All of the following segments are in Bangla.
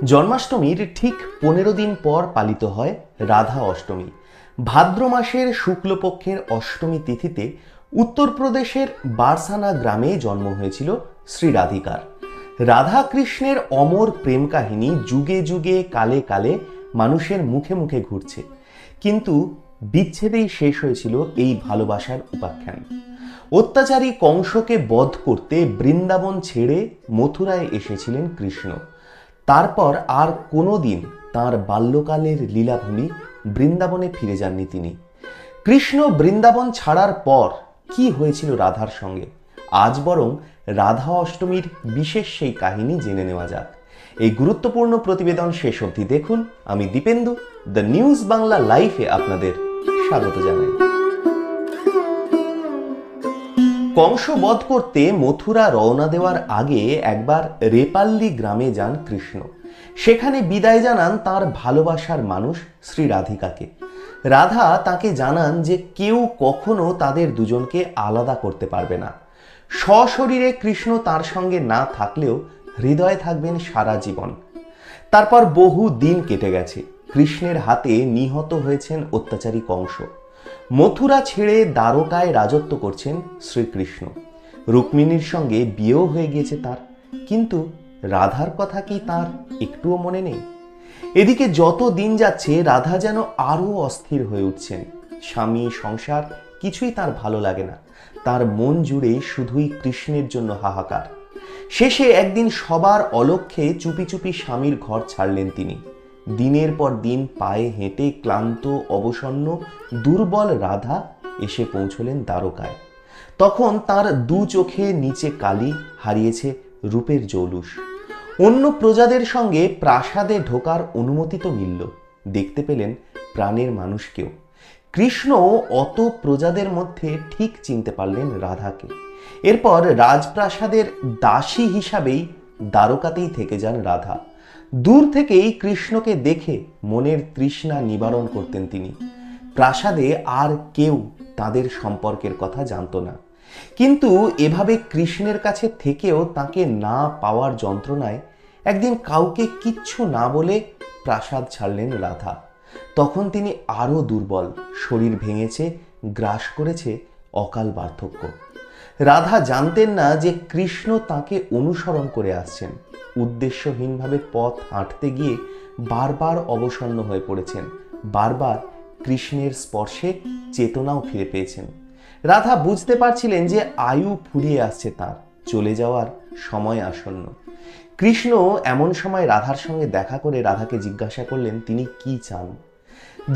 জন্মাষ্টমীর ঠিক 15 দিন পর পালিত হয় রাধা অষ্টমী। ভাদ্র মাসের শুক্লপক্ষের অষ্টমী তিথিতে উত্তরপ্রদেশের বারসানা গ্রামে জন্ম হয়েছিল শ্রী রাধিকার। রাধা কৃষ্ণের অমর প্রেম কাহিনী যুগে যুগে কালে কালে মানুষের মুখে মুখে ঘুরছে, কিন্তু বিচ্ছেদেই শেষ হয়েছিল এই ভালোবাসার উপাখ্যান। অত্যাচারী কংসকে বধ করতে বৃন্দাবন ছেড়ে মথুরায় এসেছিলেন কৃষ্ণ। তারপর আর কোনোদিন তাঁর বাল্যকালের লীলাভূমি বৃন্দাবনে ফিরে যাননি তিনি। কৃষ্ণ বৃন্দাবন ছাড়ার পর কি হয়েছিল রাধার সঙ্গে, আজ বরং রাধা অষ্টমীর বিশেষ সেই কাহিনী জেনে নেওয়া যাক। এই গুরুত্বপূর্ণ প্রতিবেদন শেষ অবধি দেখুন। আমি দীপেন্দু, দ্য নিউজ বাংলা লাইফে আপনাদের স্বাগত জানাই। কংস বধ করতে মথুরা রওনা দেওয়ার আগে একবার রেপাল্লি গ্রামে যান কৃষ্ণ। সেখানে বিদায় জানান তার ভালোবাসার মানুষ শ্রী রাধিকাকে। রাধা তাকে জানান যে কেউ কখনো তাদের দুজনকে আলাদা করতে পারবে না। সশরীরে কৃষ্ণ তার সঙ্গে না থাকলেও হৃদয়ে থাকবেন সারা জীবন। তারপর বহু দিন কেটে গেছে। কৃষ্ণের হাতে নিহত হয়েছেন অত্যাচারী কংস। মথুরা ছেড়ে দ্বারকায় রাজত্ব করছেন শ্রীকৃষ্ণ। রুক্মিণীর সঙ্গে বিয়েও হয়ে গিয়েছে তার, কিন্তু রাধার কথা কি তার একটুও মনে নেই? এদিকে যত দিন যাচ্ছে রাধা যেন আরো অস্থির হয়ে উঠছেন। স্বামী, সংসার কিছুই তার ভালো লাগে না। তার মন জুড়ে শুধুই কৃষ্ণের জন্য হাহাকার। শেষে একদিন সবার অলক্ষ্যে চুপি চুপি স্বামীর ঘর ছাড়লেন তিনি। দিনের পর দিন পায়ে হেঁটে ক্লান্ত, অবসন্ন, দুর্বল রাধা এসে পৌঁছলেন দ্বারকায়। তখন তার দু চোখে নিচে কালি, হারিয়েছে রূপের জৌলুস। অন্য প্রজাদের সঙ্গে প্রাসাদে ঢোকার অনুমতি তো মিলল, দেখতে পেলেন প্রাণের মানুষকেও। কৃষ্ণ অত প্রজাদের মধ্যে ঠিক চিনতে পারলেন রাধাকে। এরপর রাজপ্রাসাদের দাসী হিসাবেই দ্বারকাতেই থেকে যান রাধা। দূর থেকেই কৃষ্ণকে দেখে মনের তৃষ্ণা নিবারণ করতেন তিনি। প্রাসাদে আর কেউ তাদের সম্পর্কের কথা জানতো না, কিন্তু এভাবে কৃষ্ণের কাছে থেকেও তাকে না পাওয়ার যন্ত্রণায় একদিন কাউকে কিচ্ছু না বলে প্রাসাদ ছাড়লেন রাধা। তখন তিনি আরো দুর্বল, শরীর ভেঙেছে, গ্রাস করেছে অকাল বার্ধক্য। রাধা জানতেন না যে কৃষ্ণ তাকে অনুসরণ করে আসছেন। উদ্দেশ্যহীনভাবে পথ হাঁটতে গিয়ে বারবার অবসন্ন হয়ে পড়েছেন, বারবার কৃষ্ণের স্পর্শে চেতনাও ফিরে পেয়েছেন। রাধা বুঝতে পারছিলেন যে আয়ু ফুরিয়ে আসছে, তার চলে যাওয়ার সময় আসন্ন। কৃষ্ণ এমন সময় রাধার সঙ্গে দেখা করে রাধাকে জিজ্ঞাসা করলেন তিনি কি চান।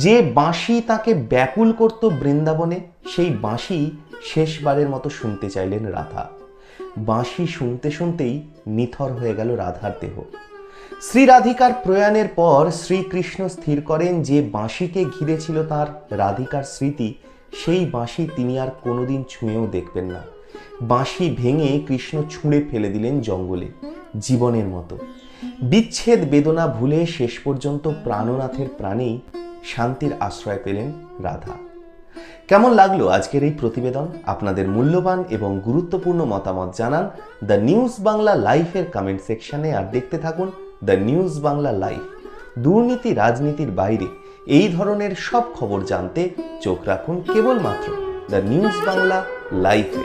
যে বাঁশি তাকে ব্যাকুল করত বৃন্দাবনে, সেই বাঁশি শেষবারের মতো শুনতে চাইলেন রাধা। বাঁশি শুনতে শুনতেই নিথর হয়ে গেল রাধার দেহ। শ্রী রাধিকার প্রয়াণের পর শ্রীকৃষ্ণ স্থির করেন যে বাঁশিকে ঘিরে ছিল তার রাধিকার স্মৃতি, সেই বাঁশি তিনি আর কোনোদিন ছুঁয়েও দেখবেন না। বাঁশি ভেঙে কৃষ্ণ ছুঁড়ে ফেলে দিলেন জঙ্গলে, জীবনের মতো। বিচ্ছেদ বেদনা ভুলে শেষ পর্যন্ত প্রাণনাথের প্রাণেই শান্তির আশ্রয় পেলেন রাধা। কেমন লাগলো আজকের এই প্রতিবেদন? আপনাদের মূল্যবান এবং গুরুত্বপূর্ণ মতামত জানান দ্য নিউজ বাংলা লাইফের কমেন্ট সেকশনে। আর দেখতে থাকুন দ্য নিউজ বাংলা লাইফ। দুর্নীতি রাজনীতির বাইরে এই ধরনের সব খবর জানতে চোখ রাখুন কেবলমাত্র দ্য নিউজ বাংলা লাইফে।